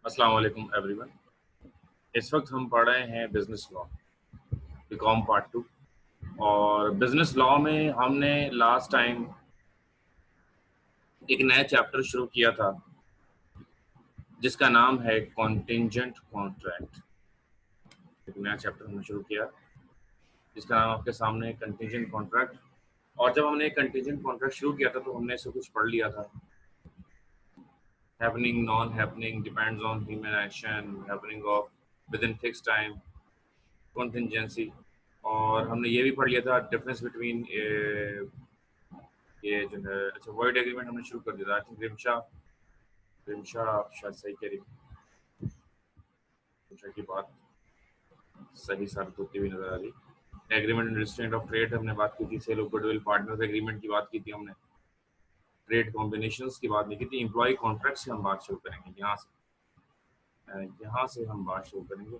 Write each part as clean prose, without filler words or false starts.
अस्सलाम वालेकुम एवरीवन। इस वक्त हम पढ़ रहे हैं बिजनेस लॉ बीकॉम पार्ट 2। और बिजनेस लॉ में हमने लास्ट टाइम एक नया चैप्टर शुरू किया था जिसका नाम है कॉन्टिंजेंट कॉन्ट्रैक्ट। एक नया चैप्टर हमने शुरू किया जिसका नाम आपके सामने है कंटिंजेंट कॉन्ट्रैक्ट। और जब हमने कंटिंजेंट कॉन्ट्रैक्ट शुरू किया था तो हमने इससे कुछ पढ़ लिया था। Happening, non happening, depends on human action, happening of within fix time, contingency. और हमने ये भी पढ़ लिया था डिफरेंस बिटवीन ये जो है। अच्छा, वर्ड एग्रीमेंट हमने शुरू कर दिया था। आई थिंक रिमशा आप शायद सही कह रही, रिमशा की बात सही साबित होती हुई नजर आ रही। Agreement and restraint of trade हमने बात की थी। Sale of goodwill, partners agreement की बात की थी हमने। ट्रेड कॉम्बिनेशंस की बात नहीं की थी। एम्प्लॉय कॉन्ट्रैक्ट से हम बात शुरू करेंगे। यहाँ से हम बात शुरू करेंगे।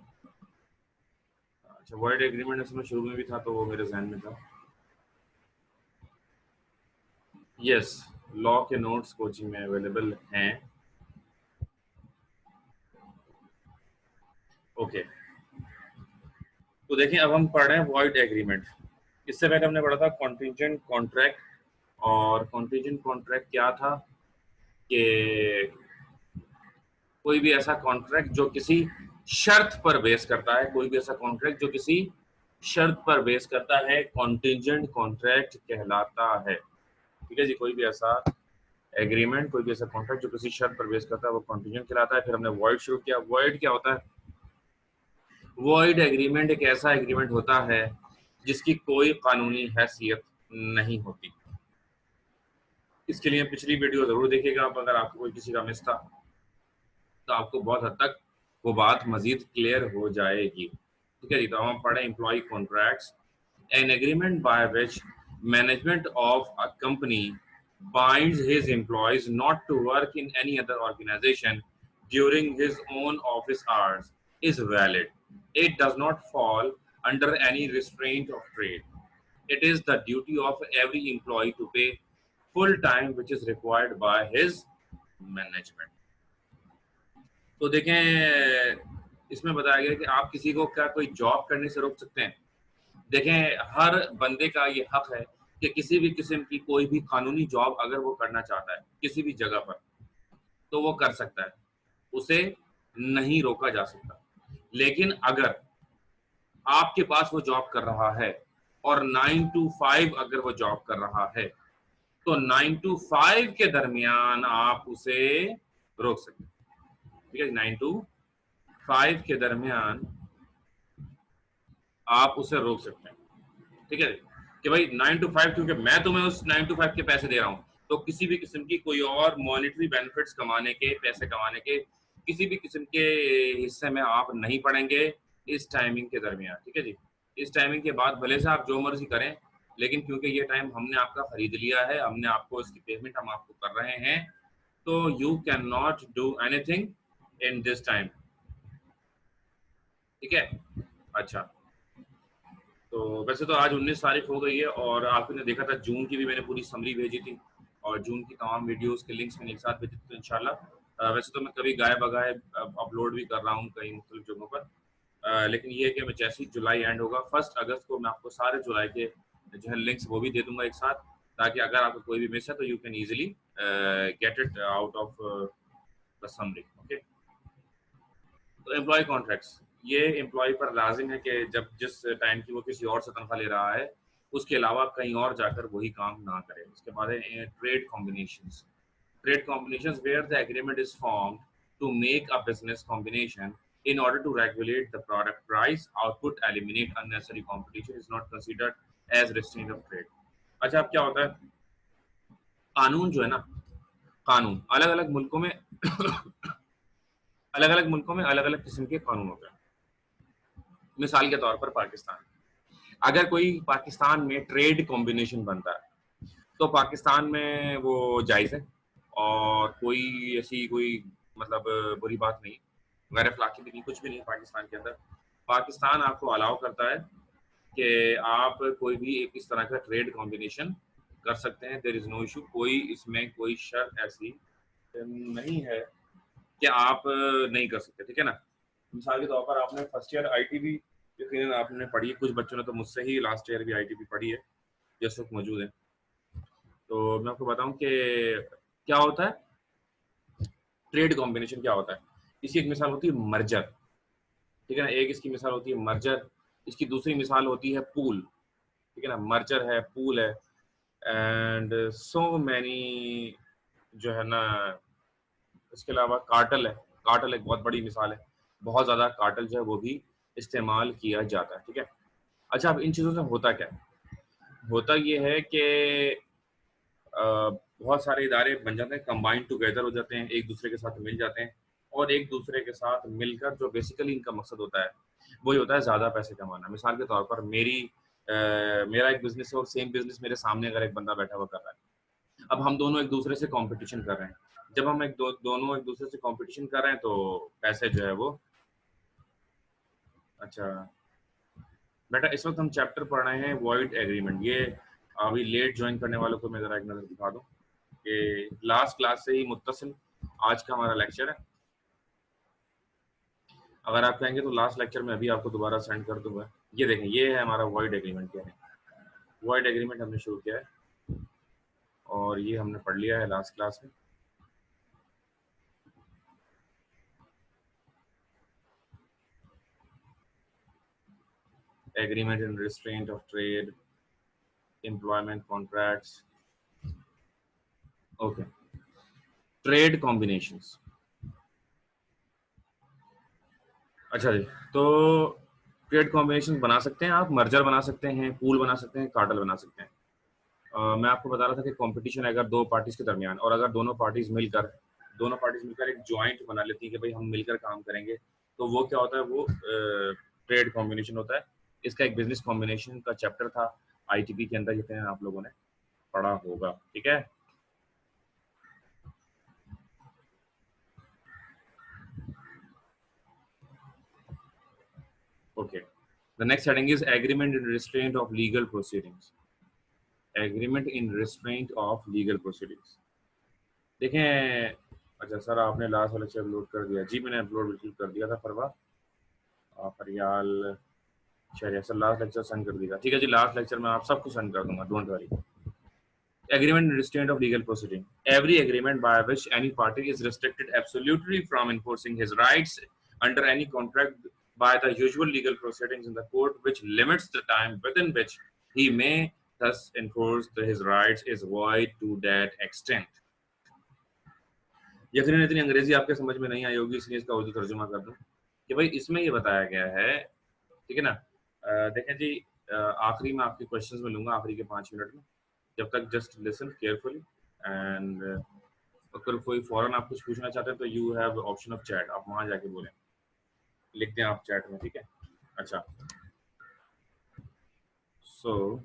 अच्छा, वर्ड एग्रीमेंट इसमें शुरू में भी था तो वो मेरे जहन में था। यस, लॉ के नोट्स कोचिंग में अवेलेबल हैं। ओके, तो देखें अब हम पढ़ रहे हैं वॉइड एग्रीमेंट। इससे पहले हमने पढ़ा था कॉन्टिंजेंट कॉन्ट्रैक्ट। और कॉन्टिंजेंट कॉन्ट्रैक्ट क्या था कि कोई भी ऐसा कॉन्ट्रैक्ट जो किसी शर्त पर बेस करता है, कोई भी ऐसा कॉन्ट्रैक्ट जो किसी शर्त पर बेस करता है, कॉन्टिंजेंट कॉन्ट्रैक्ट कहलाता है। ठीक है जी, कोई भी ऐसा एग्रीमेंट, कोई भी ऐसा कॉन्ट्रैक्ट जो किसी शर्त पर बेस करता है वो कॉन्टिंजेंट कहलाता है। फिर हमने वॉइड शुरू किया। वॉइड क्या होता है? वॉइड एग्रीमेंट एक ऐसा एग्रीमेंट होता है जिसकी कोई कानूनी हैसियत नहीं होती। इसके लिए पिछली वीडियो जरूर देखिएगा आप, अगर आपको कोई किसी का मिस था तो आपको बहुत हद तक वो बात मजीद क्लियर हो जाएगी। ठीक है जी, तो हम पढ़े employ contracts. An agreement by which management of a company binds his employees not to work in any other organization during his own office hours is valid. It does not fall under any restraint of trade. It is the duty of every employee to pay full time which is required by his management. तो देखें, इसमें बताया गया कि आप किसी को क्या कोई जॉब करने से रोक सकते हैं? देखें, हर बंदे का ये हक है कि किसी भी किस्म की कोई भी कानूनी जॉब अगर वो करना चाहता है किसी भी जगह पर तो वो कर सकता है, उसे नहीं रोका जा सकता। लेकिन अगर आपके पास वो जॉब कर रहा है और 9 to 5 अगर वो जॉब कर रहा है तो 9 to 5 के दरमियान आप उसे रोक सकते हैं। ठीक है, 9 to 5 के दरमियान आप उसे रोक सकते हैं। ठीक है कि भाई 9 to 5, क्योंकि मैं तुम्हें उस 9 to 5 के पैसे दे रहा हूँ तो किसी भी किस्म की कोई और मॉनेटरी बेनिफिट्स कमाने के, पैसे कमाने के किसी भी किस्म के हिस्से में आप नहीं पड़ेंगे इस टाइमिंग के दरमियान। ठीक है जी, इस टाइमिंग के बाद भले से आप जो मर्जी करें, लेकिन क्योंकि ये टाइम हमने आपका खरीद लिया है, हमने आपको इसकी पेमेंट हम आपको कर रहे हैं, तो you can not do anything in this time. ठीक है, अच्छा, तो वैसे तो आज 19 तारीख हो गई है और आपने देखा था जून की भी मैंने पूरी समरी भेजी थी और जून की तमाम वीडियोस के लिंक्स मैंने एक साथ भेजे थे। तो इंशाल्लाह वैसे तो मैं कभी गाय बगाए अपलोड भी कर रहा हूँ कई मुख्तलिफ जगहों पर, लेकिन ये है कि मैं जैसे ही जुलाई एंड होगा 1 अगस्त को मैं आपको सारे जुलाई के जो है लिंक्स वो भी दे दूंगा एक साथ, ताकि अगर आपको कोई भी मिस है तो you can easily get it out of the summary. Okay, तो एम्प्लॉय कॉन्ट्रैक्ट्स, ये एम्प्लॉय पर लाजिम है कि जब जिस टाइम की वो किसी और से तनख्वाह ले रहा है उसके अलावा कहीं और जाकर वही काम ना करे। उसके बाद है trade combinations. Trade combinations where the agreement is formed to make a business combination in order to regulate the product price, output, eliminate unnecessary competition is not considered as restraint of trade. अच्छा, अब क्या होता है? कानून जो है ना, कानून अलग अलग मुल्कों में अलग अलग मुल्कों में अलग अलग किस्म के कानून होते हैं। मिसाल के तौर पर पाकिस्तान, अगर कोई पाकिस्तान में ट्रेड कॉम्बिनेशन बनता है तो पाकिस्तान में वो जायज़ है और कोई ऐसी कोई मतलब बुरी बात नहीं, गैर अखलाकी भी नहीं, कुछ भी नहीं। पाकिस्तान के अंदर पाकिस्तान आपको अलाउ करता है कि आप कोई भी एक इस तरह का ट्रेड कॉम्बिनेशन कर सकते हैं। देयर इज़ नो इशू, कोई इसमें कोई शर्त ऐसी नहीं है कि आप नहीं कर सकते, ठीक है ना। मिसाल के तौर पर आपने फर्स्ट ईयर आईटीबी यकीनन आपने पढ़ी है, कुछ बच्चों ने तो मुझसे ही लास्ट ईयर भी आईटीबी पढ़ी है जो इस वक्त मौजूद है। तो मैं आपको बताऊं कि क्या होता है ट्रेड कॉम्बिनेशन, क्या होता है। इसकी एक मिसाल होती है मर्जर, ठीक है ना, एक इसकी मिसाल होती है मर्जर। इसकी दूसरी मिसाल होती है पूल, ठीक है ना, मर्जर है, पूल है, एंड सो मैनी जो है ना। इसके अलावा कार्टल है, कार्टल एक बहुत बड़ी मिसाल है, बहुत ज़्यादा कार्टल जो है वो भी इस्तेमाल किया जाता है, ठीक है। अच्छा, अब इन चीज़ों से होता क्या है, होता ये है कि बहुत सारे इदारे बन जाते हैं, कंबाइंड टुगेदर हो जाते हैं, एक दूसरे के साथ मिल जाते हैं, और एक दूसरे के साथ मिलकर जो बेसिकली इनका मकसद होता है वही होता है ज़्यादा पैसे कमाना। मिसाल के तौर पर मेरा एक बिजनेस है और सेम बिजनेस मेरे सामने अगर एक बंदा बैठा हुआ कर रहा है, अब हम दोनों एक दूसरे से कंपटीशन कर रहे हैं। जब हम दोनों एक दूसरे से कंपटीशन कर रहे हैं तो पैसे जो है वो, अच्छा बेटा इस वक्त हम चैप्टर पढ़ रहे हैं वॉइड एग्रीमेंट। ये अभी लेट ज्वाइन करने वालों को मैं ज़रा एक नज़र दिखा दूं कि लास्ट क्लास से ही मुत्तसिल आज का हमारा लेक्चर है। अगर आप कहेंगे तो लास्ट लेक्चर में अभी आपको दोबारा सेंड कर दूंगा। ये देखें, ये है हमारा वॉइड एग्रीमेंट। क्या है वॉइड एग्रीमेंट, हमने शुरू किया है और ये हमने पढ़ लिया है लास्ट क्लास में। Agreement in restraint of trade, employment contracts, okay, trade combinations. अच्छा जी, तो ट्रेड कॉम्बिनेशन बना सकते हैं आप, मर्जर बना सकते हैं, पूल बना सकते हैं, कार्टल बना सकते हैं। मैं आपको बता रहा था कि कंपटीशन है अगर दो पार्टीज के दरमियान, और अगर दोनों पार्टीज मिलकर एक जॉइंट बना लेती है कि भाई हम मिलकर काम करेंगे, तो वो क्या होता है, वो ट्रेड कॉम्बिनेशन होता है। इसका एक बिजनेस कॉम्बिनेशन का चैप्टर था आईटीपी के अंदर, जितने आप लोगों ने पढ़ा होगा, ठीक है। Okay, the next heading is agreement in restraint of legal proceedings. Agreement in restraint of legal proceedings, देखें। अच्छा सर, आपने लास्ट वाला लेक्चर अपलोड कर दिया? जी मैंने अपलोड बिल्कुल कर दिया था फरवा फरियाल शहरिया सर, लास्ट लेक्चर सेंड कर दिया, ठीक है जी। लास्ट लेक्चर में आप सबको सेंड कर दूंगा, don't worry. Agreement in restraint of legal proceeding. Every agreement by which any party is restricted absolutely from enforcing his rights under any contract by the usual legal proceedings in the court, which limits the time within which he may thus enforce his rights, is void to that extent. यकीनन इतनी अंग्रेजी आपके समझ में नहीं आई होगी, इसलिए इसका उर्दू तर्जुमा कर दूं कि भाई इसमें ये बताया गया है, ठीक है ना। देखें जी, आखिरी में आपके क्वेश्चंस में लूंगा, आखिरी के 5 मिनट में, जब तक जस्ट लिसन केयरफुली। एंड अगर कोई फौरन आप कुछ पूछना चाहते हैं तो you have option of chat, आप वहां जाके बोलें, लिख दें आप चैट में, ठीक है। अच्छा, सो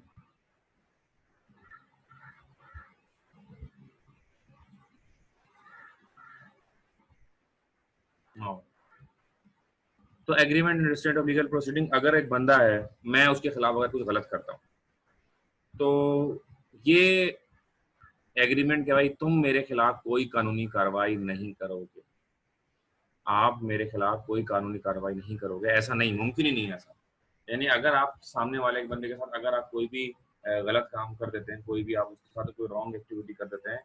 तो agreement in restraint of legal proceeding, अगर एक बंदा है, मैं उसके खिलाफ अगर कुछ गलत करता हूँ तो ये एग्रीमेंट क्या, भाई तुम मेरे खिलाफ कोई कानूनी कार्रवाई नहीं करोगे, आप मेरे खिलाफ कोई कानूनी कार्रवाई नहीं करोगे, ऐसा नहीं, मुमकिन ही नहीं है ऐसा। यानी अगर आप सामने वाले एक बंदे के साथ अगर आप कोई भी गलत काम कर देते हैं, कोई भी आप उसके साथ कोई रॉन्ग एक्टिविटी कर देते हैं,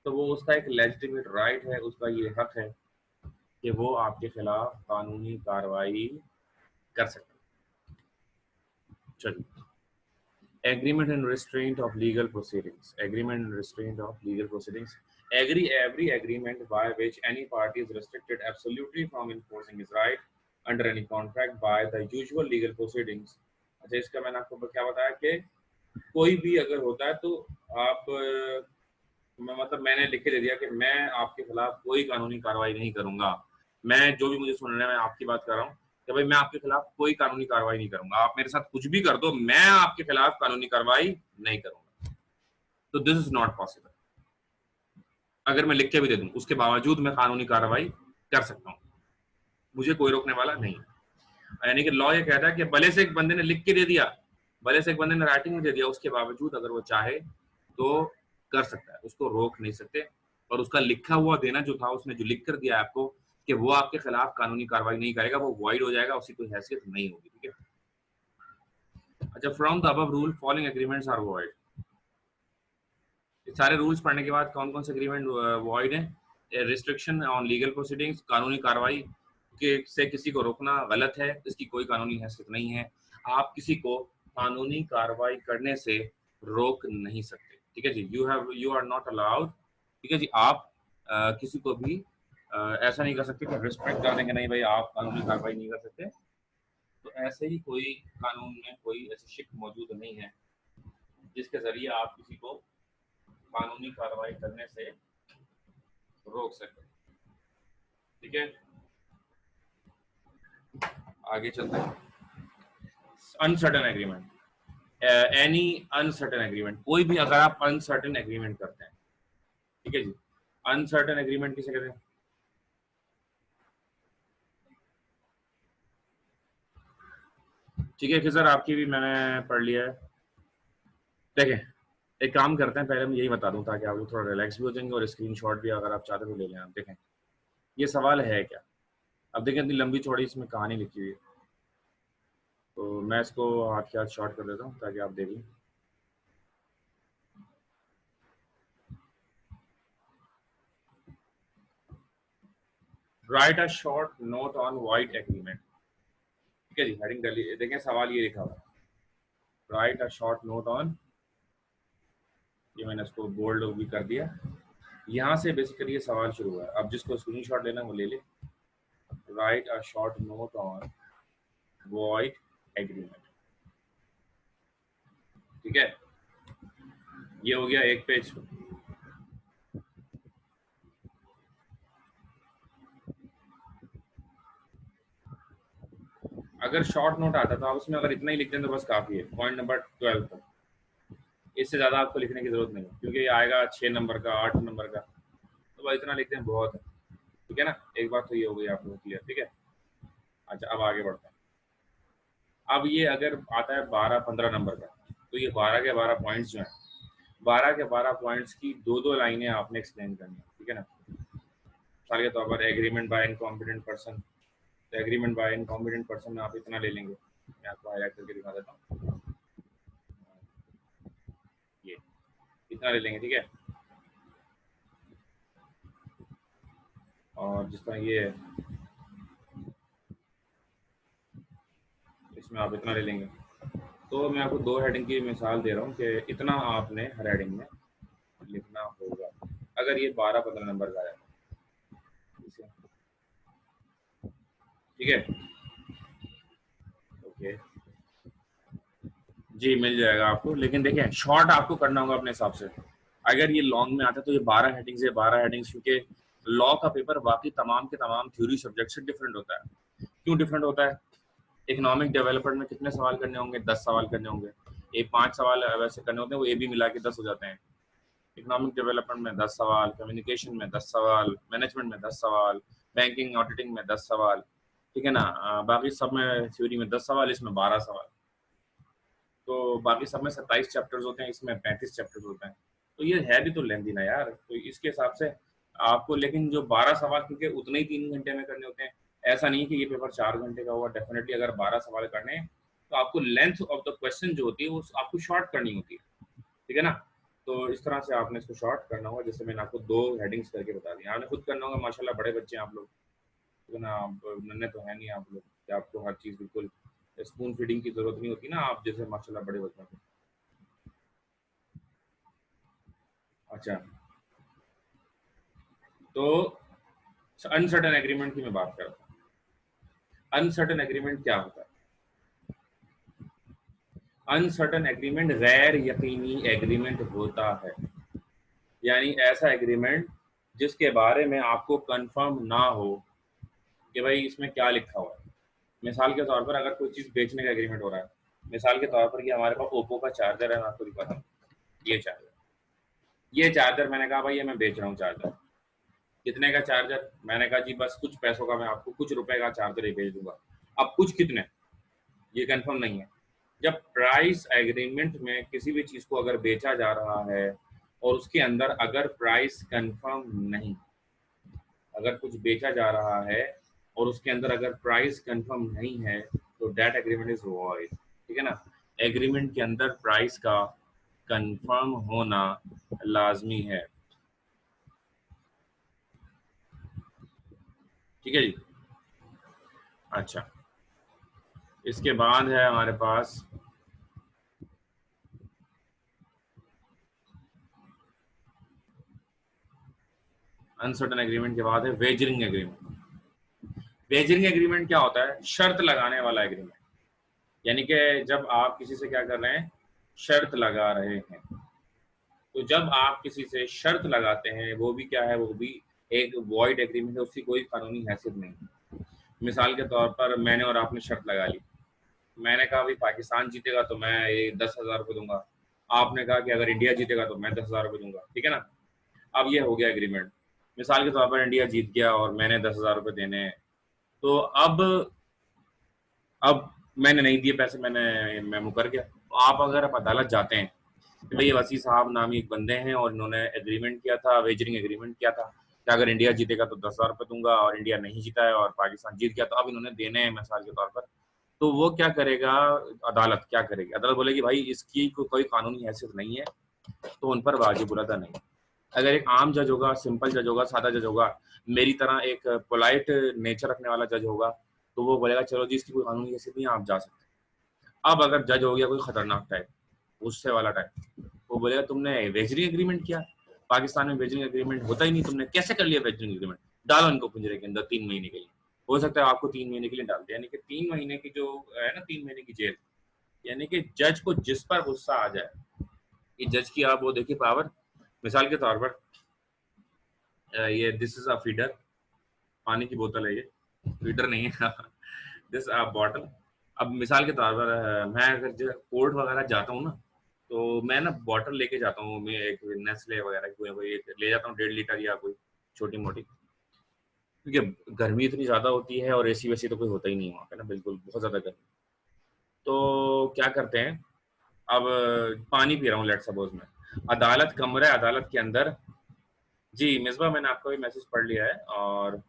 तो वो उसका एक लेजिटिमेट राइट है, उसका ये हक है कि वो आपके खिलाफ कानूनी कार्रवाई कर सकते हैं। चलिए, agreement and restraint of legal proceedings. Agreement and restraint of legal proceedings. Every agreement by which any party is restricted absolutely from enforcing his right under any contract by the usual legal proceedings. अच्छा, इसका मैंने आपको क्या बताया कि कोई भी अगर होता है तो आप मतलब मैंने लिख के दे दिया कि मैं आपके खिलाफ कोई कानूनी कार्रवाई नहीं करूंगा, मैं जो भी मुझे सुन रहे हैं मैं आपकी बात कर रहा हूँ कि भाई मैं आपके खिलाफ कोई कानूनी कार्रवाई नहीं करूंगा, आप मेरे साथ कुछ भी कर दो, मैं आपके खिलाफ कानूनी कार्रवाई नहीं करूंगा। तो दिस इज नॉट पॉसिबल। अगर मैं लिख के भी दे दूं उसके बावजूद मैं कानूनी कार्रवाई कर सकता हूँ, मुझे कोई रोकने वाला नहीं है। यानी कि लॉ ये कहता है कि भले से एक बंदे ने लिख के दे दिया, भले से एक बंदे ने राइटिंग में दे दिया, उसके बावजूद अगर वो चाहे तो कर सकता है, उसको रोक नहीं सकते। और उसका लिखा हुआ देना जो था, उसने जो लिख कर दिया आपको कि वो आपके खिलाफ कानूनी कार्रवाई नहीं करेगा, वो वॉइड हो जाएगा, उसकी कोई हैसियत नहीं होगी। ठीक है। अच्छा, from the above rule following agreements are void. सारे रूल्स पढ़ने के बाद कौन कौन से एग्रीमेंट वॉइड है? रिस्ट्रिक्शन ऑन लीगल प्रोसीडिंग्स, कानूनी कार्रवाई के से किसी को रोकना गलत है, इसकी कोई कानूनी हैसियत नहीं है। आप किसी को कानूनी कार्रवाई करने से रोक नहीं सकते। ठीक है जी, यू आर नॉट अलाउड। ठीक है जी, आप किसी को भी ऐसा नहीं कर सकते कि रिस्पेक्ट कर देंगे, नहीं भाई आप कानूनी कार्रवाई नहीं कर सकते। तो ऐसे ही कोई कानून में कोई ऐसी शिक मौजूद नहीं है जिसके जरिए आप किसी को कानूनी कार्रवाई करने से रोक सकते। ठीक है, आगे चलते हैं। Uncertain agreement, any uncertain agreement, कोई भी अगर आप अनसर्टेन एग्रीमेंट करते हैं, ठीक है जी, अनसर्टेन एग्रीमेंट किसे कहते हैं? ठीक है कि सर आपकी भी मैंने पढ़ लिया है। देखें, एक काम करते हैं, पहले मैं यही बता दूं ताकि आप लोग थोड़ा रिलैक्स भी हो जाएंगे, और स्क्रीनशॉट भी अगर आप चाहते तो ले लें। आप देखें ये सवाल है क्या। अब देखें इतनी लंबी चौड़ी इसमें कहानी लिखी हुई है, तो मैं इसको हाथ के हाथ शॉर्ट कर देता हूँ ताकि आप देख लें। Right a short note on white agreement. ठीक है जी, हेडिंग देखें सवाल ये लिखा हुआ है, right a short note on, ये मैंने इसको बोल्ड भी कर दिया। यहाँ से बेसिकली ये सवाल शुरू हुआ है। अब जिसको स्क्रीनशॉट लेना वो ले ले। Right a short note on void agreement. ठीक है, ये हो गया एक पेज। अगर शॉर्ट नोट आता तो आप उसमें अगर इतना ही लिख दें तो बस काफी है, पॉइंट नंबर 12 तक। इससे ज्यादा आपको लिखने की जरूरत नहीं है, क्योंकि ये आएगा 6 नंबर का, 8 नंबर का, तो बस इतना लिख दें बहुत है। ठीक है ना, एक बात तो ये हो गई आप लोग क्लियर। ठीक है, अच्छा अब आगे बढ़ते हैं। अब ये अगर आता है 12-15 नंबर का, तो ये 12 के 12 पॉइंट्स जो हैं, 12 के 12 पॉइंट्स की दो दो लाइनें आपने एक्सप्लेन करनी है। ठीक है ना, मिसाल के तौर पर एग्रीमेंट बाय इनकॉम्पिटेंट पर्सन, तो एग्रीमेंट बाय इनकॉम्पिटेंट पर्सन में आप इतना ले लेंगे, मैं आपको हाईलाइट करके दिखा देता हूँ, ये इतना ले लेंगे। ठीक है, और जिस तरह ये है, इसमें आप इतना ले लेंगे। तो मैं आपको दो हेडिंग की मिसाल दे रहा हूँ कि इतना आपने हर हेडिंग में लिखना होगा अगर ये 12-15 नंबर का है। ठीक है, ओके जी, मिल जाएगा आपको, लेकिन देखिए शॉर्ट आपको करना होगा अपने हिसाब से। अगर ये लॉन्ग में आता है तो ये 12 हेडिंग्स है, 12 हेडिंग्स, क्योंकि लॉ का पेपर बाकी तमाम के तमाम थ्योरी सब्जेक्ट से डिफरेंट होता है। क्यों डिफरेंट होता है? इकोनॉमिक डेवलपमेंट में कितने सवाल करने होंगे? 10 सवाल करने होंगे। ये 5 सवाल वैसे करने होते हैं, वो ए बी मिला के 10 हो जाते हैं। इकोनॉमिक डेवलपमेंट में 10 सवाल, कम्युनिकेशन में 10 सवाल, मैनेजमेंट में 10 सवाल, बैंकिंग ऑडिटिंग में 10 सवाल। ठीक है ना, बाकी सब में थ्योरी में 10 सवाल, इसमें 12 सवाल। तो बाकी सब में 27 चैप्टर्स होते हैं, इसमें 35 चैप्टर्स होते हैं। तो ये है भी तो लेंदी ना यार, तो इसके हिसाब से आपको, लेकिन जो 12 सवाल क्योंकि उतने ही 3 घंटे में करने होते हैं, ऐसा नहीं कि ये पेपर 4 घंटे का हुआ। डेफिनेटली अगर 12 सवाल करने हैं तो आपको लेंथ ऑफ द क्वेश्चन जो होती है वो आपको शॉर्ट करनी होती है। ठीक है ना, तो इस तरह से आपने इसको शॉर्ट करना होगा। जैसे मैंने आपको 2 हेडिंग्स करके बता दी, आपने खुद करना होगा। माशाल्लाह बड़े बच्चे हैं आप लोग, तो ना आप नन्हे तो है नहीं आप लोग कि आपको हर चीज़ बिल्कुल स्पून फीडिंग की जरूरत नहीं होती ना, आप जैसे माशाल्लाह बड़े बच्चों को। अच्छा, तो अनसर्टेन एग्रीमेंट की मैं बात करता हूँ। अनसर्टेन एग्रीमेंट क्या होता है? अनसर्टेन एग्रीमेंट गैर यकीनी एग्रीमेंट होता है, यानी ऐसा एग्रीमेंट जिसके बारे में आपको कंफर्म ना हो कि भाई इसमें क्या लिखा हुआ है। मिसाल के तौर पर अगर कोई चीज़ बेचने का एग्रीमेंट हो रहा है, मिसाल के तौर पर ये हमारे पास ओप्पो का चार्जर है, मैं आपको दिखाता हूँ। ये चार्जर मैंने कहा भाई ये मैं बेच रहा हूँ चार्जर। कितने का चार्जर? मैंने कहा जी बस कुछ पैसों का, मैं आपको कुछ रुपए का चार्जर ही भेज दूंगा। अब कुछ कितने, ये कंफर्म नहीं है। जब प्राइस एग्रीमेंट में किसी भी चीज़ को अगर बेचा जा रहा है और उसके अंदर अगर प्राइस कंफर्म नहीं, अगर कुछ बेचा जा रहा है और उसके अंदर अगर प्राइस कंफर्म नहीं है तो दैट एग्रीमेंट इज वॉइड, ठीक है ना। एग्रीमेंट के अंदर प्राइस का कंफर्म होना लाजमी है, ठीक है जी। अच्छा, इसके बाद है हमारे पास अनसर्टेन एग्रीमेंट के बाद है वेजरिंग एग्रीमेंट। वेजरिंग एग्रीमेंट क्या होता है? शर्त लगाने वाला एग्रीमेंट, यानी कि जब आप किसी से क्या कर रहे हैं, शर्त लगा रहे हैं। तो जब आप किसी से शर्त लगाते हैं, वो भी क्या है, वो भी एक वॉइड एग्रीमेंट है, उसकी कोई कानूनी हैसियत नहीं। मिसाल के तौर पर मैंने और आपने शर्त लगा ली, मैंने कहा भाई पाकिस्तान जीतेगा तो मैं ये 10,000 रुपये दूंगा, आपने कहा कि अगर इंडिया जीतेगा तो मैं 10,000 रुपये दूंगा, ठीक है ना। अब ये हो गया एग्रीमेंट। मिसाल के तौर पर इंडिया जीत गया और मैंने 10,000 रुपये देने हैं, तो अब मैंने नहीं दिए पैसे, मैं मुकर गया। तो आप अगर आप अदालत जाते हैं कि भाई वसी साहब नामी एक बंदे हैं और इन्होंने एग्रीमेंट किया था, वेजरिंग एग्रीमेंट किया था कि अगर इंडिया जीतेगा तो 10,000 रुपये दूंगा, और इंडिया नहीं जीता है और पाकिस्तान जीत गया तो अब इन्होंने देने हैं मिसाल के तौर पर, तो वो क्या करेगा, अदालत क्या करेगी, अदालत बोलेगी भाई इसकी कोई कानूनी हैसियत नहीं है, तो उन पर वाजिब अदा नहीं। अगर एक आम जज होगा, सिंपल जज होगा, सादा जज होगा, मेरी तरह एक पोलाइट नेचर रखने वाला जज होगा, तो वो बोलेगा चलो जी इसकी कोई कानूनी हैसियत नहीं है, आप जा सकते हैं। अब अगर जज हो गया कोई खतरनाक टाइप, गुस्से वाला टाइप, वो बोलेगा तुमने वेजरिंग एग्रीमेंट किया, पाकिस्तान में वेजरिंग एग्रीमेंट होता ही नहीं, तुमने कैसे कर लिया वेजरिंग एग्रीमेंट, डालो इनको पिंजरे के अंदर 3 महीने के लिए। हो सकता है आपको 3 महीने के लिए डाल दे, यानी कि 3 महीने की जो है ना, 3 महीने की जेल। यानी कि जज को जिस पर गुस्सा आ जाए, कि जज की आप वो देखिए पावर। मिसाल के तौर पर ये दिस इज अ फीडर, पानी की बोतल है ये, फीडर नहीं है दिस अ बॉटल। अब मिसाल के तौर पर मैं अगर कोर्ट वगैरह जाता हूँ ना, तो मैं ना बॉटल लेके जाता हूँ, मैं एक नेस्ले वगैरह की कोई एक ले जाता हूँ, 1.5 लीटर या कोई छोटी मोटी, क्योंकि गर्मी इतनी ज्यादा होती है और एसी वैसी तो कोई होता ही नहीं वहाँ पे ना, बिल्कुल बहुत ज्यादा गर्मी। तो क्या करते हैं, अब पानी पी रहा हूँ लेट सपोज मैं, अदालत कमरा है, अदालत के अंदर, जी मिसबा मैंने आपका भी मैसेज पढ़ लिया है। और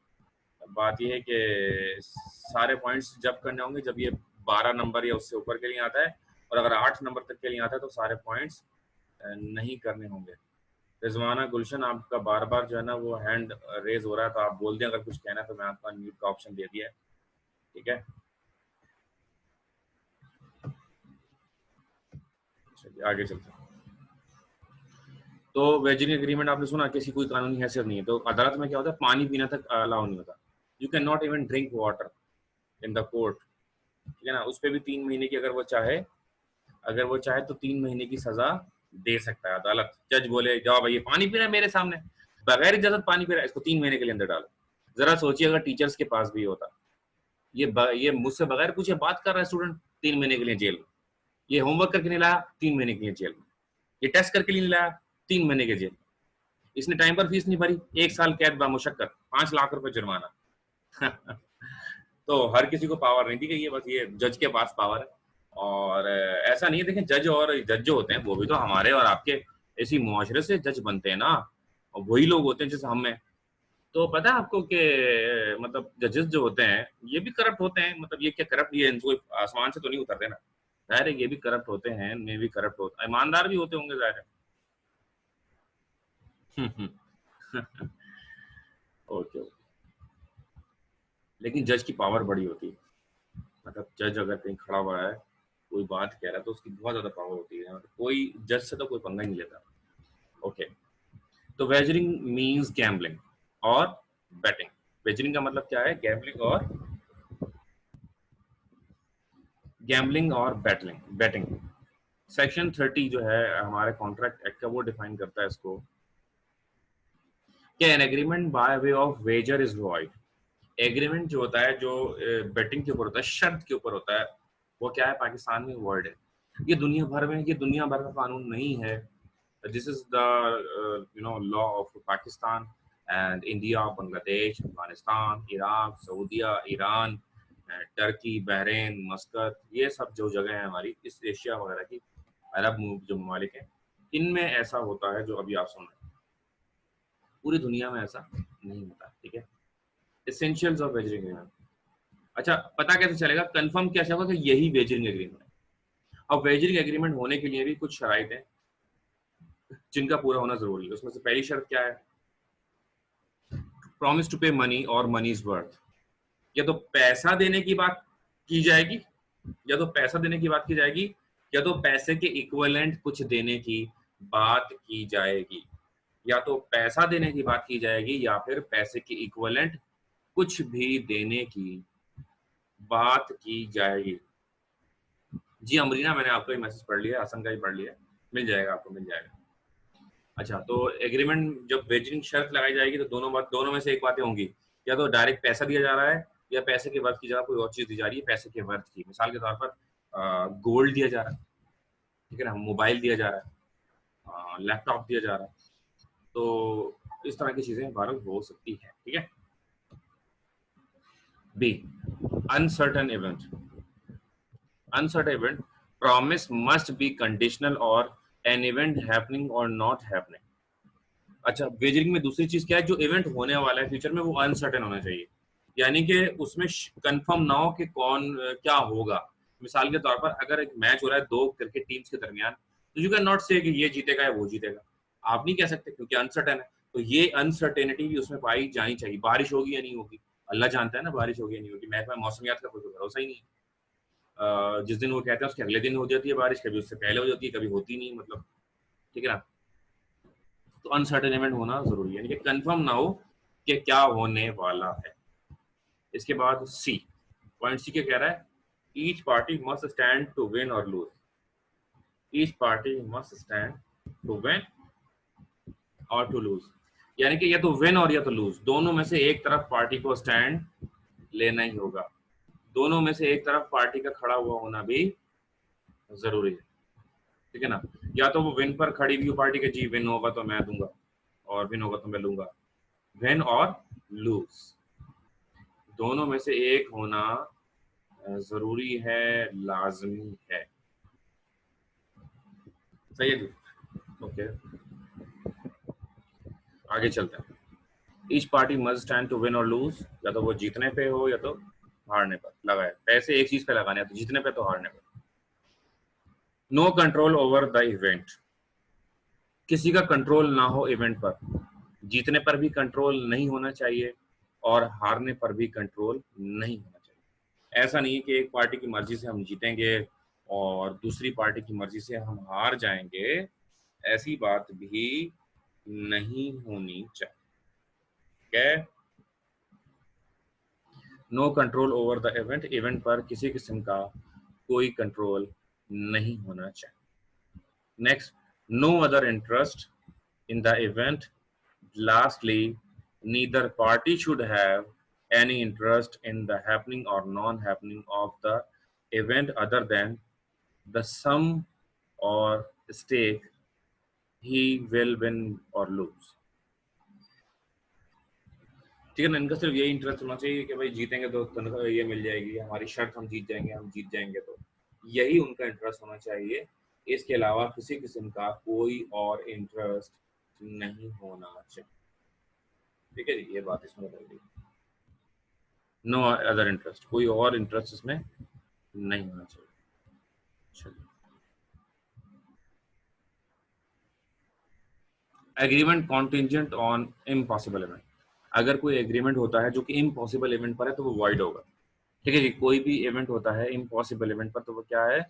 बात यह है कि सारे पॉइंट्स जब करने होंगे जब ये 12 नंबर या उससे ऊपर के लिए आता है, और अगर 8 नंबर तक के लिए आता है तो सारे पॉइंट्स नहीं करने होंगे। रिजवाना गुलशन, आपका बार बार जो है ना वो हैंड रेज हो रहा है, तो आप बोल दें अगर कुछ कहना है, तो मैं आपका म्यूट का ऑप्शन दे दिया है, ठीक है। चलिए आगे चलते हैं। तो वेजिंग एग्रीमेंट आपने सुना किसी कोई कानूनी हैसियत नहीं है, तो अदालत में क्या होता है, पानी पीना तक अलाउ नहीं होता। You can not even drink water in the court, ठीक है ना। उस पर भी 3 महीने की अगर वो चाहे तो 3 महीने की सजा दे सकता है अदालत। जज बोले जाओ भाई ये पानी पी रहा है मेरे सामने, बगैर इजाजत पानी पी रहा है, इसको 3 महीने के लिए अंदर डालो। जरा सोचिए अगर टीचर्स के पास भी होता, ये मुझसे बगैर पूछे बात कर रहा है स्टूडेंट, 3 महीने के लिए जेल में। ये होमवर्क करके नहीं लाया, 3 महीने के लिए जेल में। ये टेस्ट करके नहीं लाया, 3 महीने के जेल। इसने टाइम पर फीस नहीं भरी, 1 साल कैद बामुशक्कत, 5 लाख रुपए जुर्माना तो हर किसी को पावर नहीं दी गई है, बस ये जज के पास पावर है। और ऐसा नहीं है, देखें जज जो होते हैं वो भी तो हमारे और आपके इसी मुआशरे से जज बनते हैं ना, और वही लोग होते हैं जैसे हम में। तो पता है आपको कि मतलब जजेस जो होते हैं ये भी करप्ट होते हैं, मतलब ये क्या करप्ट, ये इनको आसमान से तो नहीं उतरते ना, जाहिर है ये भी करप्ट होते हैं, इनमें भी करप्ट होता है, ईमानदार भी होते होंगे जाहिर है ओके। लेकिन जज की पावर बड़ी होती है, मतलब जज अगर कहीं खड़ा हुआ है, कोई बात कह रहा है, तो उसकी बहुत ज्यादा पावर होती है, मतलब कोई जज से तो कोई पंगा ही नहीं लेता। ओके, तो वेजरिंग मींस गैम्बलिंग और बेटिंग। वेजरिंग का मतलब क्या है, गैम्बलिंग और बेटिंग। सेक्शन 30 जो है हमारे कॉन्ट्रैक्ट एक्ट का, वो डिफाइन करता है इसको कि an agreement by way of wager is void. Agreement जो होता है, जो बेटिंग के ऊपर होता है, शर्त के ऊपर होता है, वो क्या है, पाकिस्तान में वर्ड है। ये दुनिया भर का कानून नहीं है। This is the law of Pakistan and India, Bangladesh, Afghanistan, Iraq, सऊदिया, ईरान, टर्की, बहरीन, मस्कत, ये सब जो जगह है हमारी इस एशिया वगैरह की, अरब जो ममालिक हैं, इनमें ऐसा होता है जो अभी आप सुन रहे हैं, पूरी दुनिया में ऐसा नहीं होता, ठीक है। Essentials of wagering agreement. अच्छा, पता कैसे चलेगा, कंफर्म कैसे होगा कि यही वेजिंग एग्रीमेंट है? अब वेजिंग एग्रीमेंट होने के लिए भी कुछ शराइत हैं जिनका पूरा होना जरूरी है। उसमें से पहली शर्त क्या है, प्रॉमिस टू पे मनी और मनी इज वर्थ। या तो पैसा देने की बात की जाएगी, या तो पैसा देने की बात की जाएगी, या तो पैसे के इक्विवेलेंट कुछ देने की बात की जाएगी। या तो पैसा देने की बात की जाएगी या फिर पैसे के इक्विवेलेंट कुछ भी देने की बात की जाएगी। जी अमरीना, मैंने आपका ही मैसेज पढ़ लिया, हसन का ही पढ़ लिया, मिल जाएगा आपको, मिल जाएगा। अच्छा, तो एग्रीमेंट जब वेजिंग शर्त लगाई जाएगी तो दोनों में से एक बातें होंगी, या तो डायरेक्ट पैसा दिया जा रहा है या पैसे के वर्थ की जगह कोई और चीज दी जा रही है पैसे के वर्थ की। मिसाल के तौर पर गोल्ड दिया जा रहा है, ठीक है ना, मोबाइल दिया जा रहा है, लैपटॉप दिया जा रहा है, तो इस तरह की चीजें भारत हो सकती है, ठीक है। B, uncertain event. Uncertain event, promise must be conditional और एन इवेंट हैपनिंग और नॉट हैपनिंग। अच्छा, वेजरिंग में दूसरी चीज क्या है, जो इवेंट होने वाला है फ्यूचर में वो अनसर्टेन होना चाहिए, यानी कि उसमें कंफर्म ना हो कि कौन क्या होगा। मिसाल के तौर पर अगर एक मैच हो रहा है दो क्रिकेट टीम्स के दरमियान, तो यू कैन नॉट से कि ये जीतेगा या वो जीतेगा, आप नहीं कह सकते क्योंकि अनसर्टेन है। तो ये अनसर्टेनिटी भी उसमें पाई जानी चाहिए। बारिश होगी या नहीं होगी, अल्लाह जानता है ना बारिश होगी या नहीं होगी, मैच में मौसमियात का कोई भरोसा ही नहीं है। जिस दिन वो कहते हैं उसके अगले दिन हो जाती है बारिश, कभी उससे पहले हो जाती है, कभी होती नहीं, मतलब, ठीक है ना। तो अनसर्टेन इवेंट होना जरूरी है, यानी कि कंफर्म ना हो कि क्या होने वाला है। इसके बाद सी, पॉइंट सी क्या कह रहा है, each party must stand to win और lose. Each party must stand to win और टू लूज, यानी कि या तो विन और या तो लूज, दोनों में से एक तरफ पार्टी को स्टैंड लेना ही होगा। दोनों में से एक तरफ पार्टी का खड़ा हुआ होना भी जरूरी है, ठीक है ना। या तो वो विन पर खड़ी हुई पार्टी के, जी विन होगा तो मैं दूंगा और विन होगा तो मैं लूंगा, विन और लूज, दोनों में से एक होना जरूरी है, लाजमी है। सही है जी, ओके, आगे चलते हैं। Each party must stand to win और लूज, या तो वो जीतने पे हो या तो हारने पर लगाए, पैसे एक चीज पे लगाने हैं, तो जीतने पे तो हारने पर। No control over the event, किसी का कंट्रोल ना हो इवेंट पर, जीतने पर भी कंट्रोल नहीं होना चाहिए और हारने पर भी कंट्रोल नहीं होना चाहिए। ऐसा नहीं है कि एक पार्टी की मर्जी से हम जीतेंगे और दूसरी पार्टी की मर्जी से हम हार जाएंगे, ऐसी बात भी नहीं होनी चाहिए। No control over the event, event पर किसी किस्म का कोई कंट्रोल नहीं होना चाहिए। Next, no other interest in the event. Lastly, neither party should have any interest in the happening or non-happening of the event other than the sum or stake he will win or lose. ठीक है ना, इनका सिर्फ यही interest होना चाहिए कि भाई जीतेंगे तो तनख्वाह ये मिल जाएगी, हमारी शर्त हम जीत जाएंगे, हम जीत जाएंगे, तो यही उनका इंटरेस्ट होना चाहिए। इसके अलावा किसी किस्म का कोई और इंटरेस्ट नहीं होना चाहिए, ठीक है जी, ये बात इसमें बदल गई। नो अदर इंटरेस्ट, कोई और इंटरेस्ट इसमें नहीं होना चाहिए। चलिए, agreement contingent on impossible event, अगर कोई एग्रीमेंट होता है जो कि इम्पॉसिबल इवेंट पर है तो वो वॉइड होगा, ठीक है जी। कोई भी इवेंट होता है इम्पॉसिबल इवेंट पर तो वो क्या है,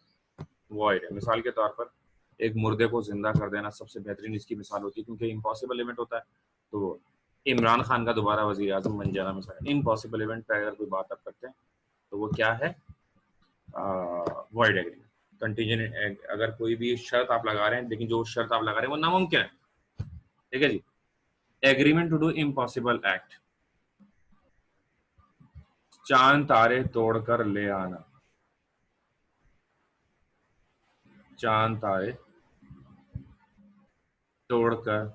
वॉइड है। मिसाल के तौर पर एक मुर्दे को जिंदा कर देना सबसे बेहतरीन इसकी मिसाल होती है, क्योंकि इम्पॉसिबल इवेंट होता है। तो इमरान खान का दोबारा वजीर आजम बन जाना मिसाल इम्पॉसिबल इवेंट पर अगर कोई बात आप करते हैं तो वो क्या है, वॉइड एग्रीमेंट। कंटीजेंट, अगर कोई भी शर्त आप लगा रहे हैं लेकिन जो शर्त आप लगा रहे हैं वो नामुमकिन है, ठीक है जी। Agreement to do impossible act, चांद तारे तोड़कर ले आना, चांद तारे तोड़कर,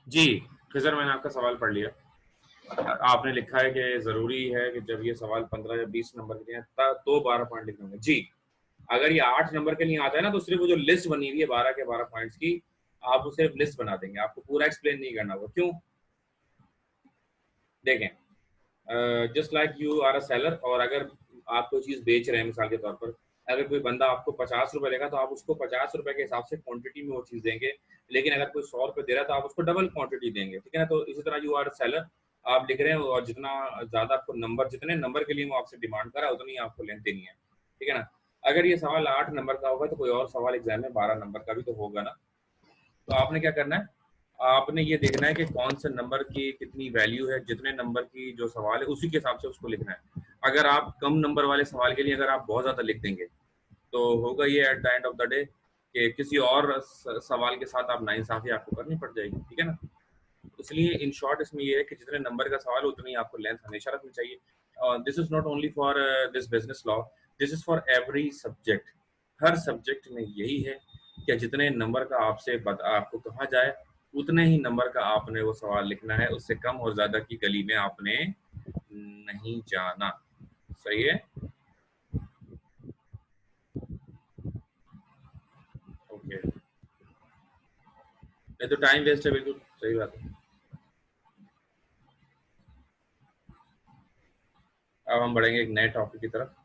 जी खिजर, मैंने आपका सवाल पढ़ लिया। आपने लिखा है कि जरूरी है कि जब ये सवाल 15 या 20 नंबर के हैं तो 12 पॉइंट लिखने होंगे, जी अगर ये 8 नंबर के लिए आता है ना, तो सिर्फ वो जो लिस्ट बनी हुई है 12 के 12 पॉइंट्स की, आप उसे सिर्फ लिस्ट बना देंगे, आपको पूरा एक्सप्लेन नहीं करना होगा। क्यों? देखें, just like you are a seller, और अगर आप कोई चीज़ बेच रहे हैं, मिसाल के तौर पर अगर कोई बंदा आपको 50 रुपए देगा, तो आप उसको 50 रुपए के हिसाब से क्वांटिटी में वो चीज़ देंगे। लेकिन अगर कोई 100 रुपए दे रहा है, तो आप उसको डबल क्वांटिटी देंगे, ठीक है ना? तो इसी तरह यू आर अ सेलर, आप लिख रहे हैं, और जितना ज़्यादा आपको नंबर, जितने नंबर के लिए वो आपसे डिमांड कर रहा है, उतनी आपको लेंथ देनी है, ठीक है ना? अगर ये सवाल 8 नंबर का होगा, तो कोई और सवाल एग्जाम में 12 नंबर का भी तो होगा ना। तो आपने क्या करना है, आपने ये देखना है कि कौन से नंबर की कितनी वैल्यू है, जितने नंबर की जो सवाल है उसी के हिसाब से उसको लिखना है। अगर आप कम नंबर वाले सवाल के लिए अगर आप बहुत ज़्यादा लिख देंगे, तो होगा ये at the end of the day कि किसी और सवाल के साथ आप नाइंसाफ़ी आपको करनी पड़ जाएगी, ठीक है ना? इसलिए इन शॉर्ट इसमें ये है कि जितने नंबर का सवाल है, उतनी आपको लेंथ हमेशा रखनी चाहिए। This is not only for this business law, this is for every subject. Her subject में यही है कि जितने नंबर का आपको कहा जाए, उतने ही नंबर का आपने वो सवाल लिखना है, उससे कम और ज़्यादा की गली में आपने नहीं जाना। सही है? ओके। नहीं तो टाइम वेस्ट है, बिल्कुल सही बात है। अब हम बढ़ेंगे एक नए टॉपिक की तरफ।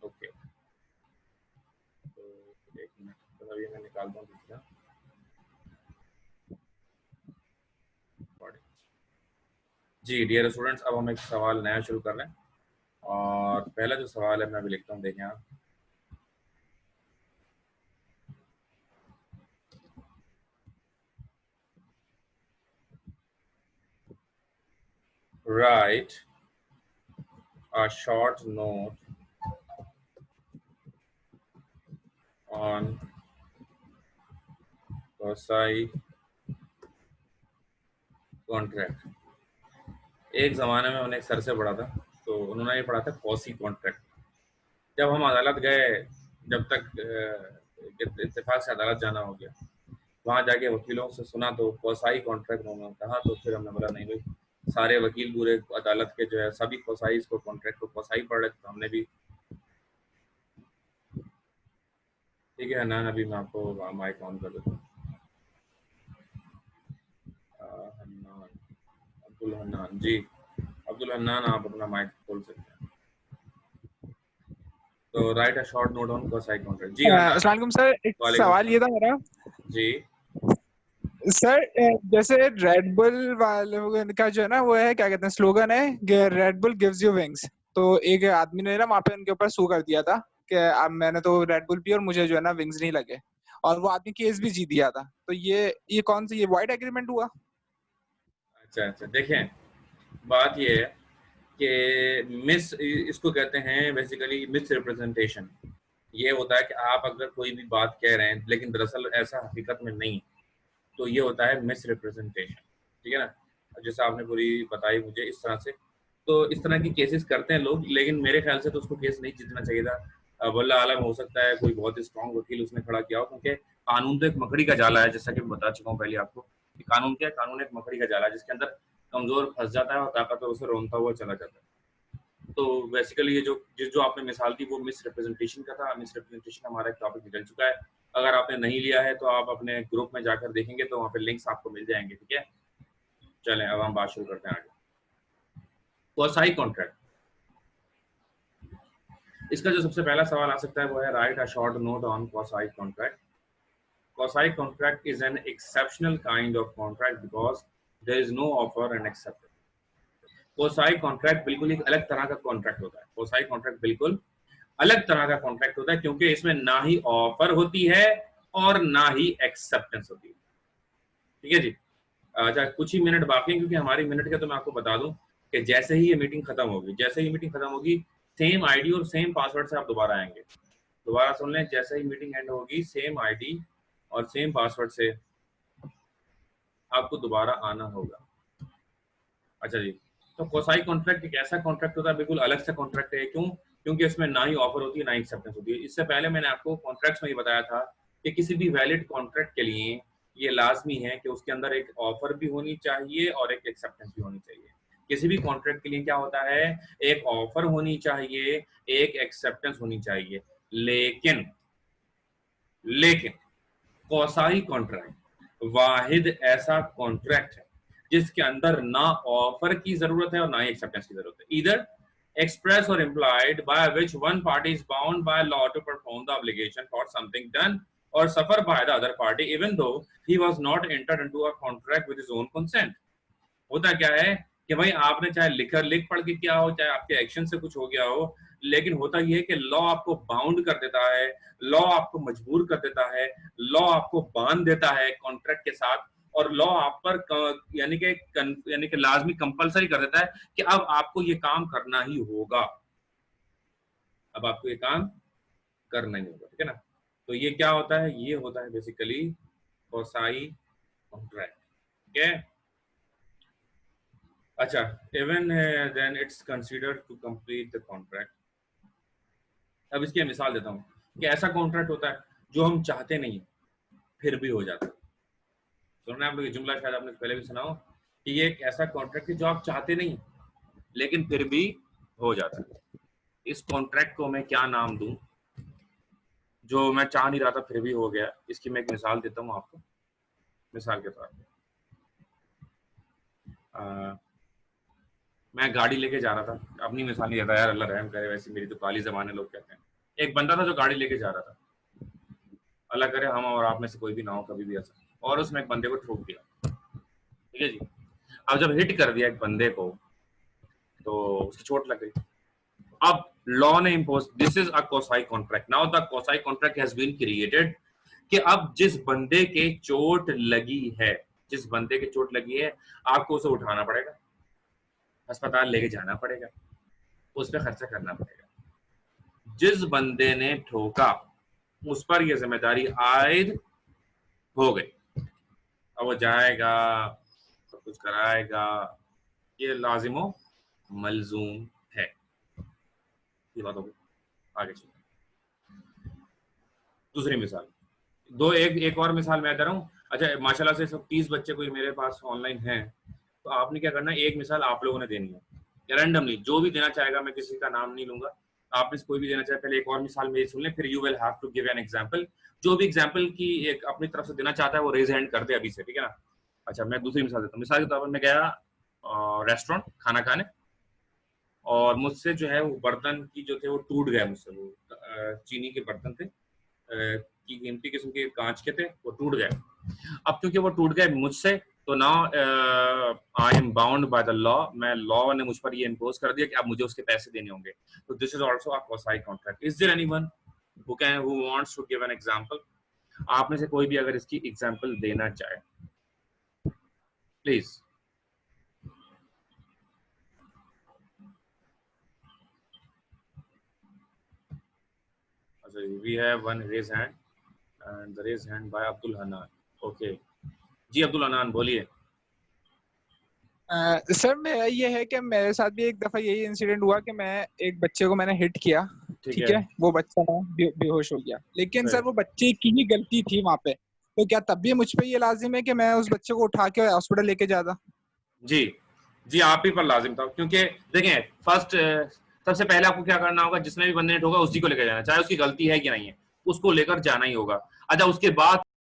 ओके, तो एक मिनट, तो अभी मैं निकालता हूँ दूसरा। जी डियर स्टूडेंट्स, अब हम एक सवाल नया शुरू कर रहे हैं, और पहला जो सवाल है मैं अभी लिखता हूँ, देखें आप। Write a short note on Versailles contract। एक ज़माने में मैंने एक सर से पढ़ा था, तो उन्होंने ये पढ़ा था कॉसी कॉन्ट्रैक्ट। जब हम अदालत गए, जब तक इत्तेफाक से अदालत जाना हो गया, वहाँ जाके वकीलों से सुना तो कौसाई कॉन्ट्रैक्ट उन्होंने कहा, तो फिर हमने बोला नहीं भाई, सारे वकील पूरे अदालत के जो है सभी कौसाई इसको कॉन्ट्रैक्ट को कौसाई पढ़ रहे थे, तो हमने भी। ठीक है हन्नान, अभी मैं आपको माइक ऑन कर देता हूँ। हन्नान, अब्दुल हन्नान जी, अब्दुल हन्नान आप अपना माइक खोल सकते हैं। तो write a short note on quasi contract. जी हन्नान। अस्सलाम वालेकुम सर, एक वालेकुम सवाल ये था मेरा। जी सर जैसे रेड बुल वालों का जो है ना, वो है क्या कहते हैं, स्लोगन है red bull gives you wings. तो एक आदमी ने ना वहाँ पे उनके ऊपर सू कर दिया था कि अब मैंने तो रेड बुल पी और मुझे जो है ना विंग्स नहीं लगे, और वो आदमी केस भी जीत दिया था। तो ये कौन सा, ये वाइड एग्रीमेंट हुआ? अच्छा अच्छा, देखें बात ये है कि मिस इसको कहते हैं बेसिकली मिस रिप्रेजेंटेशन। ये होता है कि आप अगर कोई भी बात कह रहे हैं लेकिन दरअसल ऐसा हकीकत में नहीं, तो ये होता है मिस रिप्रेजेंटेशन, ठीक है ना? जैसे आपने पूरी बताई मुझे इस तरह से, तो इस तरह की केसेस करते हैं लोग, लेकिन मेरे ख्याल से तो उसको केस नहीं जीतना चाहिए था। वल्लाह आलम, हो सकता है कोई बहुत ही स्ट्रॉन्ग वकील उसने खड़ा किया हो, क्योंकि कानून तो एक मकड़ी का जाला है, जैसा कि मैं बता चुका हूँ पहले आपको कि कानून क्या है। कानून एक मकड़ी का जाला है जिसके अंदर कमजोर फंस जाता है और ताकतवर उसे रोनता हुआ चला जाता है। तो बेसिकली ये जो आपने मिसाल दी वो मिस रिप्रेजेंटेशन का था। मिस रिप्रेजेंटेशन हमारा एक टॉपिक निकल चुका है। अगर आपने नहीं लिया है तो आप अपने ग्रुप में जाकर देखेंगे, तो वहाँ पे लिंक्स आपको मिल जाएंगे, ठीक है? चलें अब हम बात शुरू करते हैं आगे। क्वासाई कॉन्ट्रैक्ट, इसका जो सबसे पहला सवाल आ सकता है वो है right a short note on quasi contract. Quasi contract is an exceptional kind of contract because there is no offer and acceptance. Quasi contract बिल्कुल एक अलग तरह का कॉन्ट्रैक्ट होता है। Quasi contract बिल्कुल अलग तरह का कॉन्ट्रैक्ट होता है, क्योंकि इसमें ना ही ऑफर होती है और ना ही एक्सेप्टेंस होती है, ठीक है जी? अच्छा, कुछ ही मिनट बाकी हैं क्योंकि हमारी मिनट का, तो मैं आपको बता दूं कि जैसे ही ये मीटिंग खत्म होगी, जैसे ही मीटिंग खत्म होगी, सेम आईडी और सेम पासवर्ड से आप दोबारा आएंगे। दोबारा सुन लें, जैसे ही मीटिंग एंड होगी, सेम आईडी और सेम पासवर्ड से आपको दोबारा आना होगा। अच्छा जी, तो कोसाई कॉन्ट्रैक्ट एक ऐसा कॉन्ट्रैक्ट होता है, बिल्कुल अलग सा कॉन्ट्रैक्ट है। क्यों? क्योंकि इसमें ना ही ऑफर होती है ना ही एक्सेप्टेंस होती है। इससे पहले मैंने आपको कॉन्ट्रैक्ट्स में ये बताया था कि किसी भी वैलिड कॉन्ट्रैक्ट के लिए ये लाजमी है कि उसके अंदर एक ऑफर भी होनी चाहिए और एक एक्सेप्टेंस भी होनी चाहिए। किसी भी कॉन्ट्रैक्ट के लिए क्या होता है, एक ऑफर होनी चाहिए, एक एक्सेप्टेंस होनी चाहिए। लेकिन लेकिन कोसाई कॉन्ट्रैक्ट वाहिद ऐसा कॉन्ट्रैक्ट है जिसके अंदर ना ऑफर की जरूरत है और ना ही एक्सेप्टेंस की जरूरत है। Either express or implied by which one party is bound by law to perform the obligation for something done or suffer by the other party even though he was not entered into a contract with his own consent। होता क्या है कि भाई आपने चाहे लिख पढ़ के किया हो, चाहे आपके एक्शन से कुछ हो गया हो, लेकिन होता यह है कि लॉ आपको बाउंड कर देता है, लॉ आपको मजबूर कर देता है, लॉ आपको बांध देता है कॉन्ट्रैक्ट के साथ, और लॉ आप पर यानी कि लाजमी कंपलसरी कर देता है कि अब आपको ये काम करना ही होगा, अब आपको ये काम करना ही होगा। ठीक है ना? तो ये क्या होता है, ये होता है बेसिकली कोसाई कॉन्ट्रैक्ट। ठीक है? अच्छा, even then it's considered to complete the contract। अब इसकी मिसाल देता हूँ कि ऐसा कॉन्ट्रैक्ट होता है जो हम चाहते नहीं फिर भी हो जाता है। सुनना आप लोग, ये जुमला शायद आपने पहले भी सुना हो कि ये एक ऐसा कॉन्ट्रैक्ट है जो आप चाहते नहीं लेकिन फिर भी हो जाता है। इस कॉन्ट्रैक्ट को मैं क्या नाम दूं जो मैं चाह नहीं रहा था फिर भी हो गया? इसकी मैं एक मिसाल देता हूँ आपको। मिसाल के तौर पर मैं गाड़ी लेके जा रहा था, अपनी मिसाल नहीं देता यार, अल्लाह रहम करे, वैसे मेरी तो काली ज़बान है लोग कहते हैं। एक बंदा था जो गाड़ी लेके जा रहा था, अल्लाह करे हम और आप में से कोई भी ना हो कभी भी ऐसा, और उसने एक बंदे को ठोक दिया। ठीक है जी? अब जब हिट कर दिया एक बंदे को तो उसकी चोट लग गई। अब लॉ ने impose, this is a quasi contract. Now the quasi contract has been created कि अब जिस बंदे के चोट लगी है, जिस बंदे के चोट लगी है, आपको उसे उठाना पड़ेगा, अस्पताल लेके जाना पड़ेगा, उस पर खर्चा करना पड़ेगा। जिस बंदे ने ठोका उस पर यह जिम्मेदारी आयद हो गई। अब वो जाएगा, सब कुछ कराएगा, ये लाजिमो मलजूम है। ये बात होगी। आगे चलिए, दूसरी मिसाल एक और मिसाल मैं दे रहा हूँ। अच्छा, माशाल्लाह से सब 30 बच्चे कोई मेरे पास ऑनलाइन हैं, तो आपने क्या करना है, एक मिसाल आप लोगों ने देनी है रैंडमली, जो भी देना चाहेगा, मैं किसी का नाम नहीं लूंगा, आप में से कोई भी देना चाहे पहले एक और मिसाल मेरी सुन ले, फिर you will have to give an example. जो भी एग्जांपल की एक अपनी तरफ से देना चाहता है वो रेज हैंड कर दे अभी से, ठीक है ना? अच्छा, मैं दूसरी मिसाल देता हूँ। मिसाल के तौर पर मैं गया रेस्टोरेंट खाना खाने, और मुझसे जो है वो बर्तन की जो थे वो टूट गए मुझसे, वो चीनी के बर्तन थे, की कीमती किस्म के कांच के थे, वो टूट गए। अब क्योंकि वो टूट गए मुझसे, तो now I am bound by the law, मैं लॉ ने मुझ पर ये इम्पोज कर दिया कि अब मुझे उसके पैसे देने होंगे। तो this is also a quasi contract. Is there anyone who wants to give an example? आप में से कोई भी अगर इसकी एग्जांपल देना चाहे please. We have one raise hand and the raise hand by Abdul Hanan। Okay, जी अब्दुल हनान बोलिए। सर मेरा ये है कि मेरे साथ भी एक दफा यही इंसिडेंट हुआ कि मैं एक बच्चे को मैंने हिट किया, ठीक है, वो बच्चा बेहोश हो गया, लेकिन सर वो बच्चे की ही गलती थी वहाँ पे, तो क्या तब भी मुझ पे ये लाजिम है कि मैं उस बच्चे को उठा के हॉस्पिटल लेके जाता? जी जी, आप ही पर लाजिम था, क्योंकि देखें फर्स्ट सबसे पहले आपको क्या करना होगा, जिसने भी बंदे ने ठोका उसी को लेकर जाना, चाहे उसकी गलती है कि नहीं है, उसको लेकर जाना ही होगा। अच्छा, उसके बाद